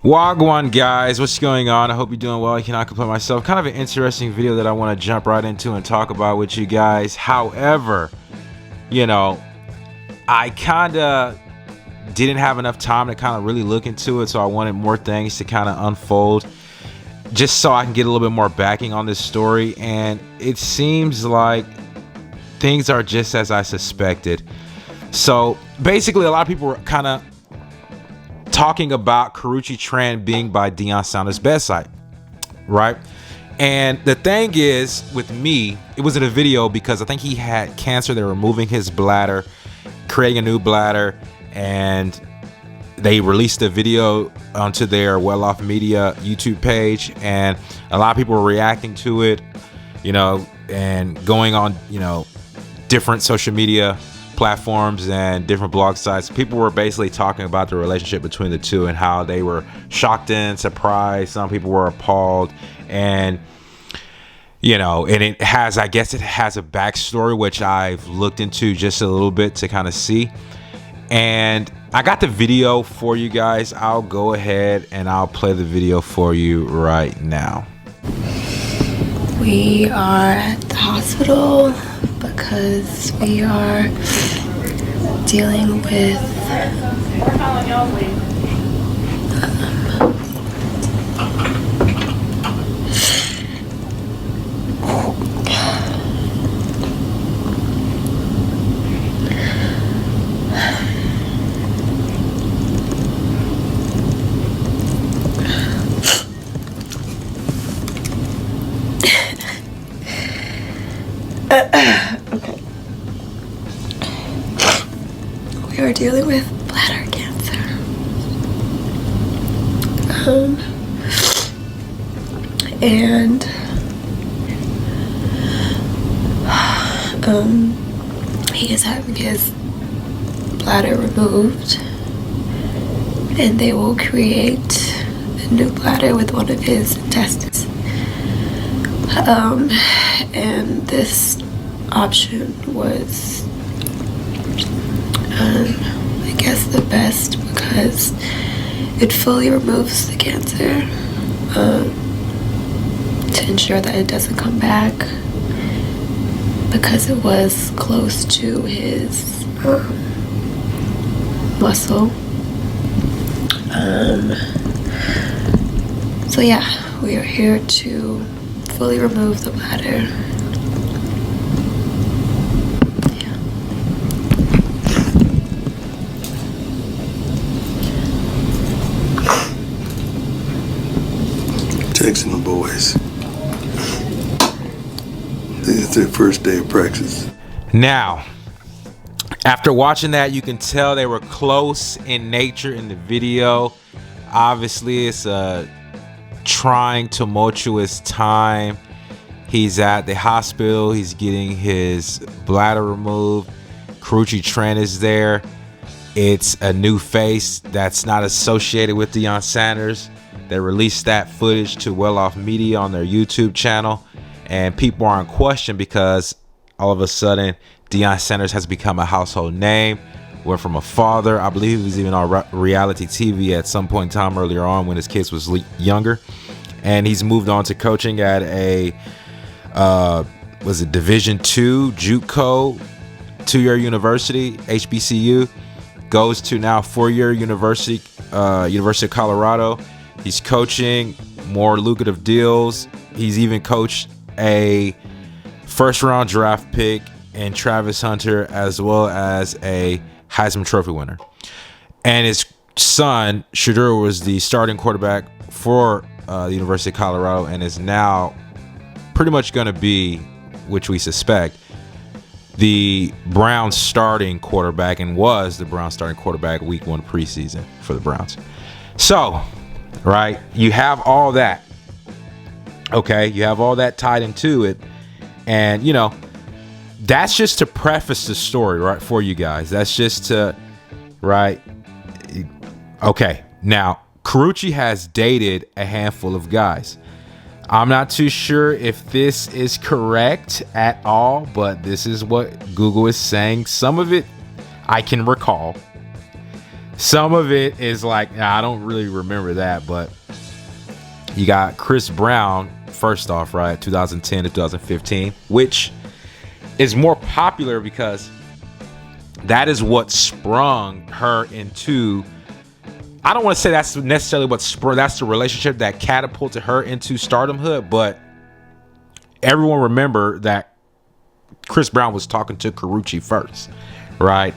Wagwan guys, what's going on? I hope you're doing well. I cannot complain myself. Kind of an interesting video that I want to jump right into and talk about with you guys. However, I kind of didn't have enough time to kind of really look into it, so I wanted more things to kind of unfold just so I can get a little bit more backing on this story. And it seems like things are just as I suspected. So basically, a lot of people were kind of talking about Karrueche Tran being by Deion Sanders' bedside, right? And the thing is, with me, it was in a video because I think he had cancer. They're removing his bladder, creating a new bladder, and they released a video onto their Well Off Media YouTube page, and a lot of people were reacting to it, and going on, different social media platforms and different blog sites. People were basically talking about the relationship between the two and how they were shocked and surprised. Some people were appalled, and it has a backstory which I've looked into just a little bit to kind of see. And I got the video for you guys. I'll go ahead and I'll play the video for you right now. We are at the hospital because we are dealing with okay. We are dealing with bladder cancer. And he is having his bladder removed, and they will create a new bladder with one of his intestines. And this option was, I guess, the best because it fully removes the cancer to ensure that it doesn't come back, because it was close to his muscle. So yeah, we are here to fully remove the bladder. Texting the boys. It's their first day of practice. Now, after watching that, you can tell they were close in nature in the video. Obviously, it's a trying, tumultuous time. He's at the hospital. He's getting his bladder removed. Karrueche Tran is there. It's a new face that's not associated with Deion Sanders. They released that footage to Well Off Media on their YouTube channel, and people are in question because all of a sudden Deion Sanders has become a household name. Went from a father, I believe he was even on reality TV at some point in time earlier on when his kids was younger, and he's moved on to coaching at a Division II JUCO 2-year university, HBCU. Goes to now 4-year university, University of Colorado. He's coaching, more lucrative deals. He's even coached a first-round draft pick in Travis Hunter, as well as a Heisman Trophy winner. And his son, Shadur, was the starting quarterback for the University of Colorado, and is now pretty much going to be, which we suspect, the Browns starting quarterback, and was the Browns starting quarterback week 1 preseason for the Browns. So, right, you have all that. Okay, you have all that tied into it. And, that's just to preface the story, right, for you guys. That's just to, right? Okay, now, Karrueche has dated a handful of guys. I'm not too sure if this is correct at all, but this is what Google is saying. Some of it I can recall. Some of it is like, I don't really remember that, but you got Chris Brown, first off, right, 2010 to 2015, which is more popular because that is what sprung her into. I don't want to say that's necessarily what sprung. That's the relationship that catapulted her into stardomhood, but everyone remember that Chris Brown was talking to Karrueche first, right?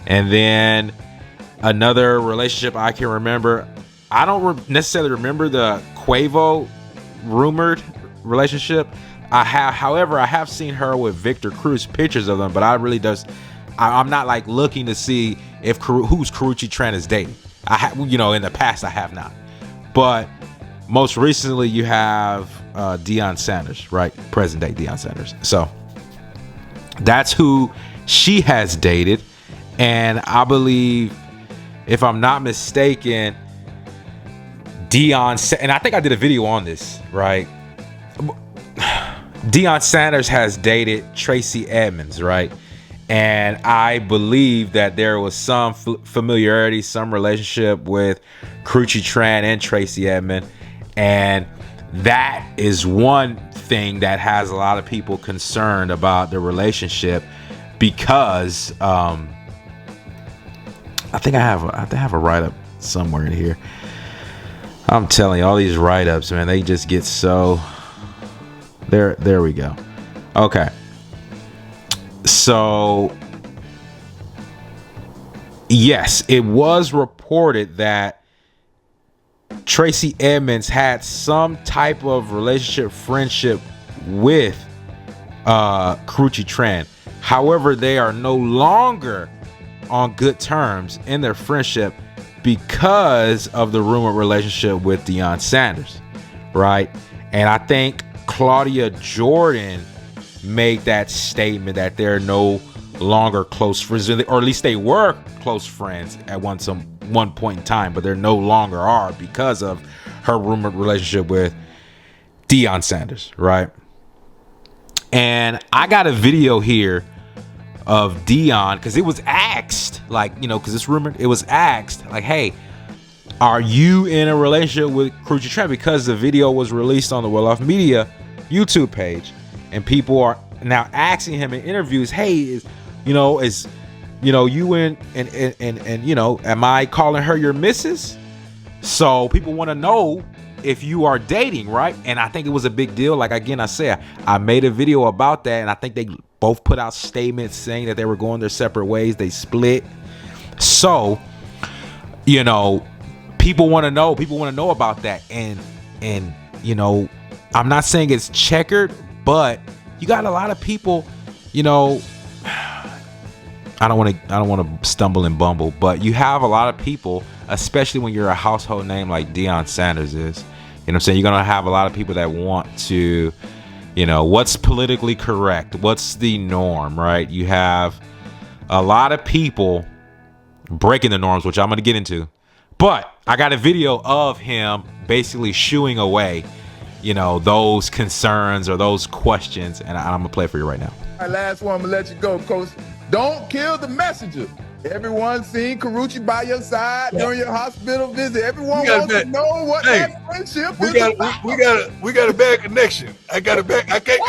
And then another relationship I can remember. I don't necessarily remember the Quavo rumored relationship. However, I have seen her with Victor Cruz, pictures of them, but I'm not like looking to see if who's Karrueche Tran is dating. In the past I have not, but most recently you have Deion Sanders, right? Present day Deion Sanders. So that's who she has dated, and I believe, if I'm not mistaken, and I think I did a video on this, right? Deion Sanders has dated Tracey Edmonds, right? And I believe that there was some familiarity, some relationship with Karrueche Tran and Tracey Edmonds. And that is one thing that has a lot of people concerned about the relationship, because I think I have a write-up somewhere in here. I'm telling you, all these write-ups, man, they just get so... There we go. Okay. So, yes, it was reported that Tracey Edmonds had some type of relationship, friendship with Karrueche Tran. However, they are no longer on good terms in their friendship because of the rumored relationship with Deion Sanders, right? And I think Claudia Jordan made that statement that they're no longer close friends, or at least they were close friends at one point in time, but they no longer are because of her rumored relationship with Deion Sanders, right? And I got a video here of Deion, because it was asked, because it's rumored, it was asked, like, hey, are you in a relationship with Karrueche Tran? Because the video was released on the Well Off Media YouTube page, and people are now asking him in interviews, hey, you in and am I calling her your missus? So people want to know if you are dating, right? And I think it was a big deal. Like, again, I said, I made a video about that, and I think they both put out statements saying that they were going their separate ways. They split. So, people want to know about that. And I'm not saying it's checkered, but you got a lot of people, I don't want to stumble and bumble, but you have a lot of people, especially when you're a household name like Deion Sanders is, you know what I'm saying? You're going to have a lot of people that want to, what's politically correct? What's the norm, right? You have a lot of people breaking the norms, which I'm going to get into, but I got a video of him basically shooing away, those concerns or those questions, and I'm going to play it for you right now. All right, last one, I'm going to let you go, Coach. Don't kill the messenger. Everyone seen Karrueche by your side during your hospital visit. Everyone wants to know what that friendship is about. We got a bad connection. I got a bad. I can't.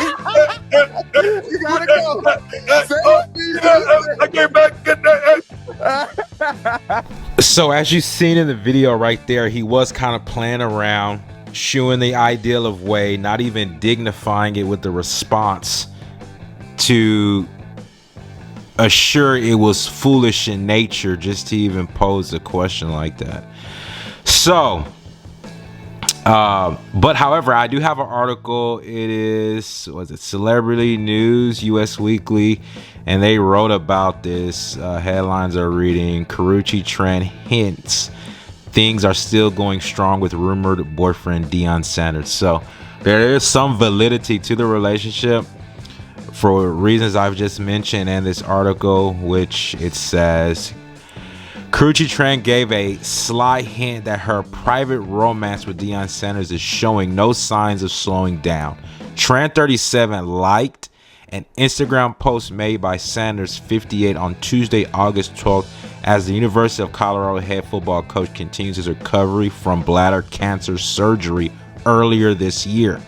You gotta go. I can't back. So as you've seen in the video right there, he was kind of playing around, shooing the ideal of way, not even dignifying it with the response to assure it was foolish in nature just to even pose a question like that. So, but however, I do have an article. It is, Celebrity News, US Weekly, and they wrote about this. Headlines are reading, Karrueche Tran hints things are still going strong with rumored boyfriend Deion Sanders. So there is some validity to the relationship for reasons I've just mentioned in this article, which it says Karrueche Tran gave a sly hint that her private romance with Deion Sanders is showing no signs of slowing down. Tran 37 liked an Instagram post made by Sanders 58 on Tuesday, August 12th, as the University of Colorado head football coach continues his recovery from bladder cancer surgery earlier this year.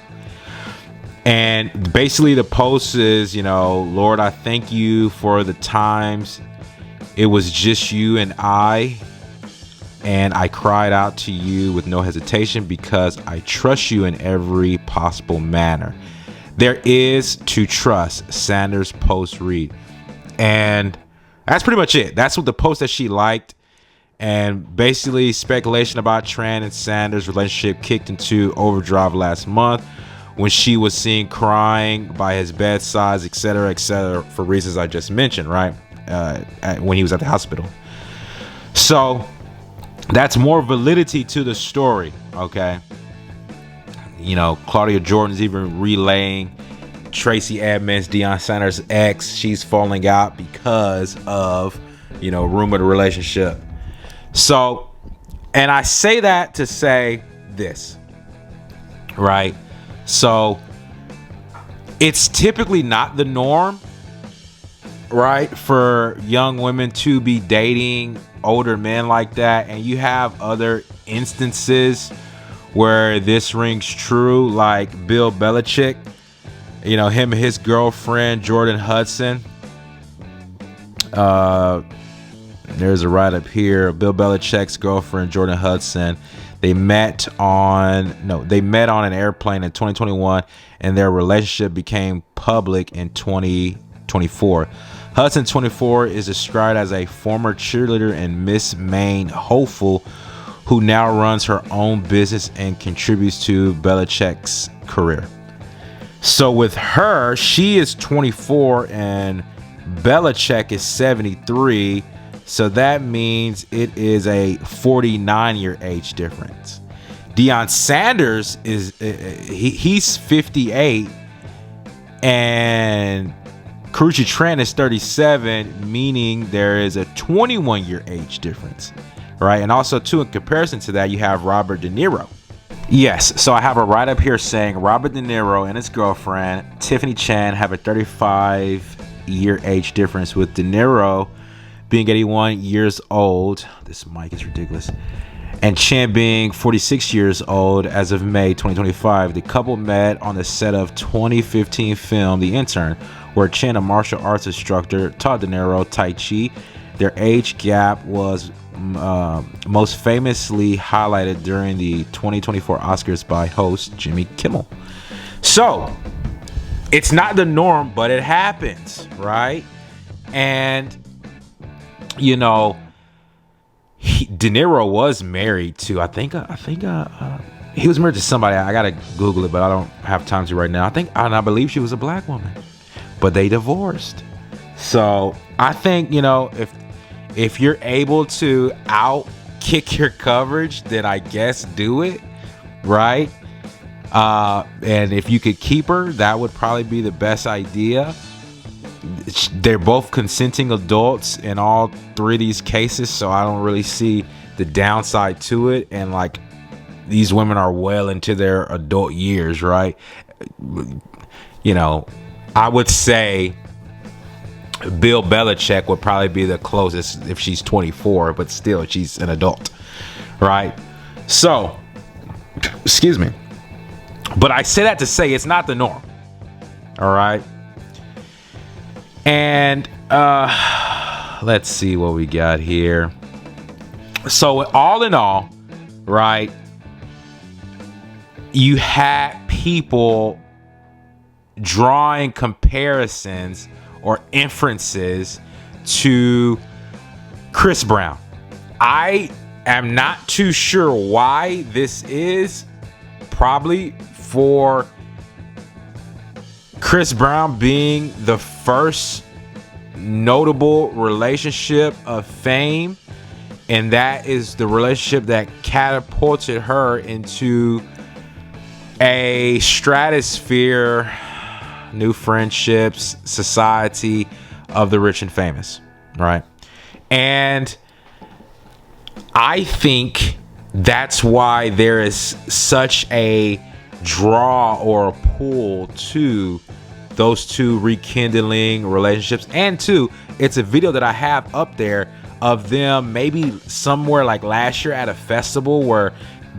And basically the post is, Lord, I thank you for the times it was just you and I cried out to you with no hesitation because I trust you in every possible manner. There is to trust, Sanders post read. And that's pretty much it. That's what the post that she liked. And basically speculation about Tran and Sanders' relationship kicked into overdrive last month when she was seen crying by his bedside, etc., for reasons I just mentioned, right? When he was at the hospital. So that's more validity to the story, okay? Claudia Jordan's even relaying Tracy Edmonds, Deion Sanders' ex. She's falling out because of, rumored relationship. So, and I say that to say this, right? So, it's typically not the norm, right, for young women to be dating older men like that. And you have other instances where this rings true, like Bill Belichick, him and his girlfriend Jordan Hudson. There's a write-up here. Bill Belichick's girlfriend Jordan Hudson, they met on an airplane in 2021, and their relationship became public in 2024. Hudson, 24, is described as a former cheerleader and Miss Maine hopeful who now runs her own business and contributes to Belichick's career. So with her, she is 24 and Belichick is 73. So that means it is a 49-year age difference. Deion Sanders he's 58 and Karrueche Tran is 37, meaning there is a 21-year age difference, right? And also, too, in comparison to that, you have Robert De Niro. Yes, so I have a write-up here saying Robert De Niro and his girlfriend, Tiffany Chan, have a 35-year age difference, with De Niro being 81 years old. This mic is ridiculous. And Chan being 46 years old as of May 2025. The couple met on the set of 2015 film The Intern, where Chan, a martial arts instructor, taught De Niro Tai Chi. Their age gap was most famously highlighted during the 2024 Oscars by host Jimmy Kimmel. So, it's not the norm, but it happens, right? And, De Niro was married to, I think he was married to somebody. I gotta Google it, but I don't have time to right now. I believe she was a black woman, but they divorced. So I think, if you're able to out kick your coverage, then I guess do it, right? And if you could keep her, that would probably be the best idea. They're both consenting adults in all three of these cases, so I don't really see the downside to it. And like, these women are well into their adult years, right? I would say Bill Belichick would probably be the closest if she's 24, but still, she's an adult, right? So, excuse me. But I say that to say it's not the norm, all right? And let's see what we got here. So all in all, right, you had people drawing comparisons or inferences to Chris Brown. I am not too sure why this is. Probably for Chris Brown being the first notable relationship of fame, and that is the relationship that catapulted her into a stratosphere, new friendships, society of the rich and famous, right? And I think that's why there is such a draw or a pull to those two rekindling relationships. And two, it's a video that I have up there of them maybe somewhere like last year at a festival where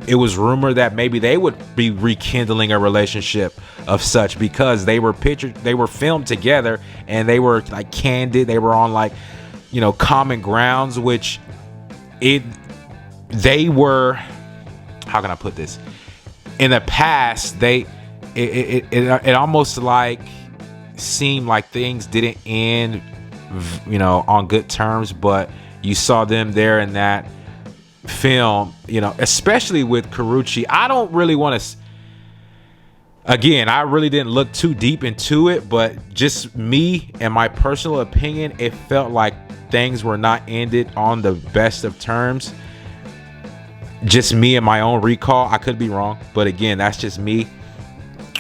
it was rumored that maybe they would be rekindling a relationship of such, because they were filmed together and they were like candid. They were on like, you know, common grounds, which they were, how can I put this? In the past, it almost like seemed like things didn't end, you know, on good terms, but you saw them there in that film, you know, especially with Karrueche. I don't really want to, again, I really didn't look too deep into it, but just me and my personal opinion, it felt like things were not ended on the best of terms. Just me and my own recall. I could be wrong, but again, that's just me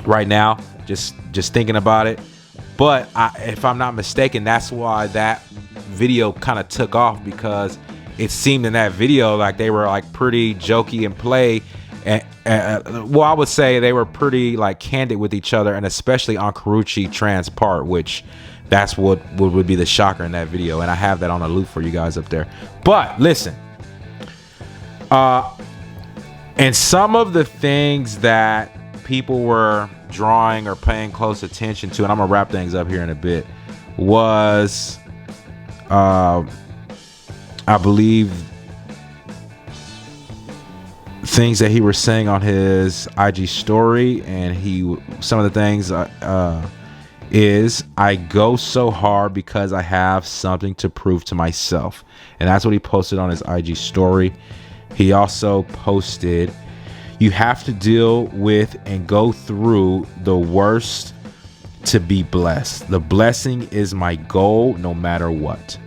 right now, just thinking about it. But if I'm not mistaken, that's why that video kind of took off, because it seemed in that video like they were like pretty jokey and play, and well, I would say they were pretty like candid with each other, and especially on Karrueche Tran's part, which that's what would be the shocker in that video. And I have that on a loop for you guys up there. But listen, and some of the things that people were drawing or paying close attention to, and I'm gonna wrap things up here in a bit, was I believe things that he was saying on his IG story, and some of the things is, I go so hard because I have something to prove to myself, and that's what he posted on his IG story. He also posted, you have to deal with and go through the worst to be blessed. The blessing is my goal no matter what.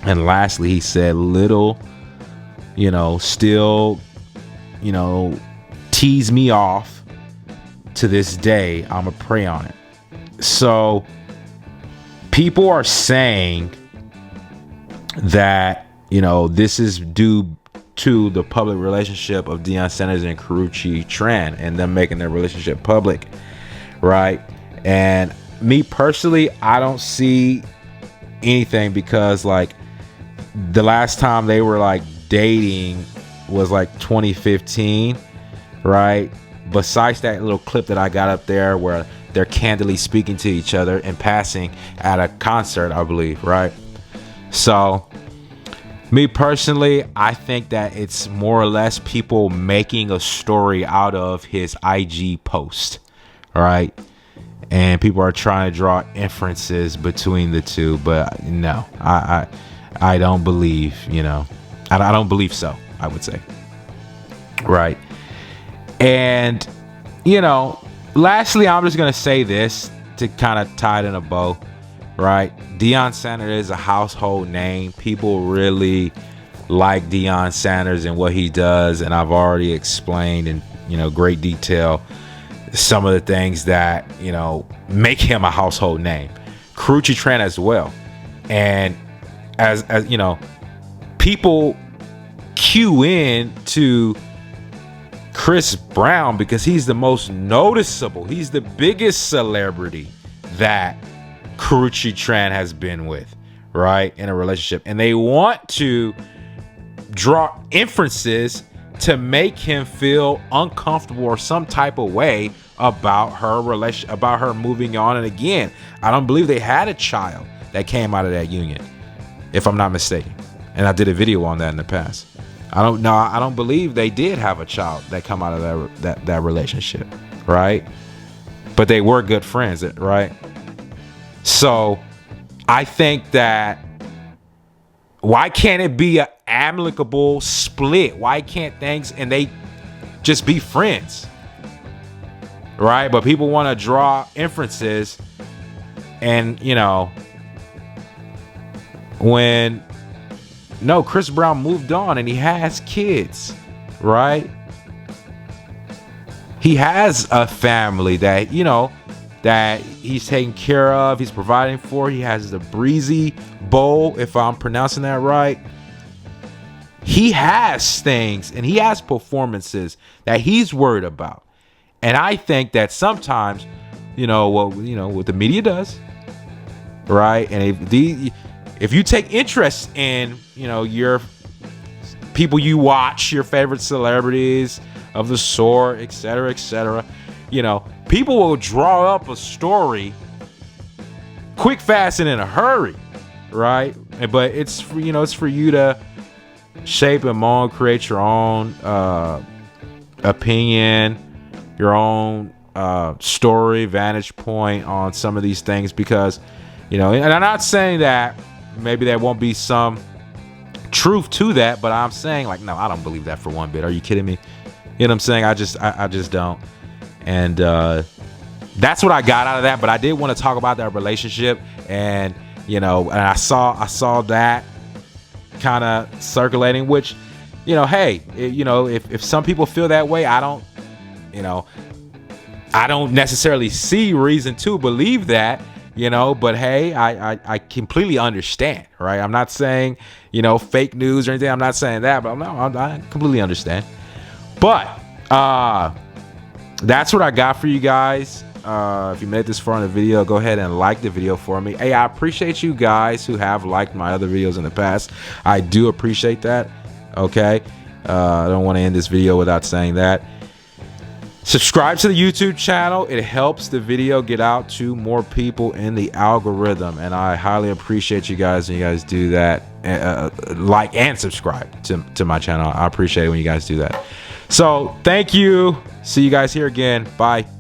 And lastly, he said, little, you know, still, you know, tease me off to this day. I'ma pray on it. So people are saying that, you know, this is due to the public relationship of Deion Sanders and Karrueche Tran, and them making their relationship public, right? And me personally, I don't see anything, because like the last time they were like dating was like 2015, right? Besides that little clip that I got up there where they're candidly speaking to each other in passing at a concert, I believe, right? So me personally, I think that it's more or less people making a story out of his IG post, right? And people are trying to draw inferences between the two, but no, I don't believe, you know, I don't believe so, I would say, right? And, you know, lastly, I'm just going to say this to kind of tie it in a bow, right? Deion Sanders is a household name. People really like Deion Sanders and what he does, and I've already explained in, you know, great detail some of the things that, you know, make him a household name. Karrueche Tran as well. And as you know, people cue in to Chris Brown because he's the most noticeable. He's the biggest celebrity that Karrueche Tran has been with, right, in a relationship. And they want to draw inferences to make him feel uncomfortable or some type of way about her relation, about her moving on. And again, I don't believe they had a child that came out of that union, if I'm not mistaken. And I did a video on that in the past. I don't believe they did have a child that come out of that relationship, right? But they were good friends, right? So I think that, why can't it be an amicable split? Why can't things, and they just be friends, right? But people want to draw inferences, and, you know, when, no, Chris Brown moved on and he has kids, right? He has a family that, you know, that he's taking care of, he's providing for. He has the Breezy Bowl, if I'm pronouncing that right. He has things and he has performances that he's worried about. And I think that sometimes, you know, what the media does, right? And if you take interest in, you know, your people you watch, your favorite celebrities of the sort, etc., you know, people will draw up a story quick, fast, and in a hurry, right? But it's for, you know, it's for you to shape and mold, create your own opinion, your own story, vantage point on some of these things, because, you know, and I'm not saying that maybe there won't be some truth to that, but I'm saying, like, no, I don't believe that for one bit. Are you kidding me? You know what I'm saying? I just don't. And that's what I got out of that. But I did want to talk about that relationship, and, you know, and I saw that kind of circulating, which, you know, hey, you know, if some people feel that way, I don't necessarily see reason to believe that, you know, but hey, I completely understand, right? I'm not saying, you know, fake news or anything. I'm not saying that, but I completely understand. But that's what I got for you guys. If you made this far in the video, go ahead and like the video for me. Hey, I appreciate you guys who have liked my other videos in the past. I do appreciate that. Okay, I don't want to end this video without saying that. Subscribe to the YouTube channel. It helps the video get out to more people in the algorithm, and I highly appreciate you guys when you guys do that. Like and subscribe to my channel. I appreciate it when you guys do that. So thank you. See you guys here again. Bye.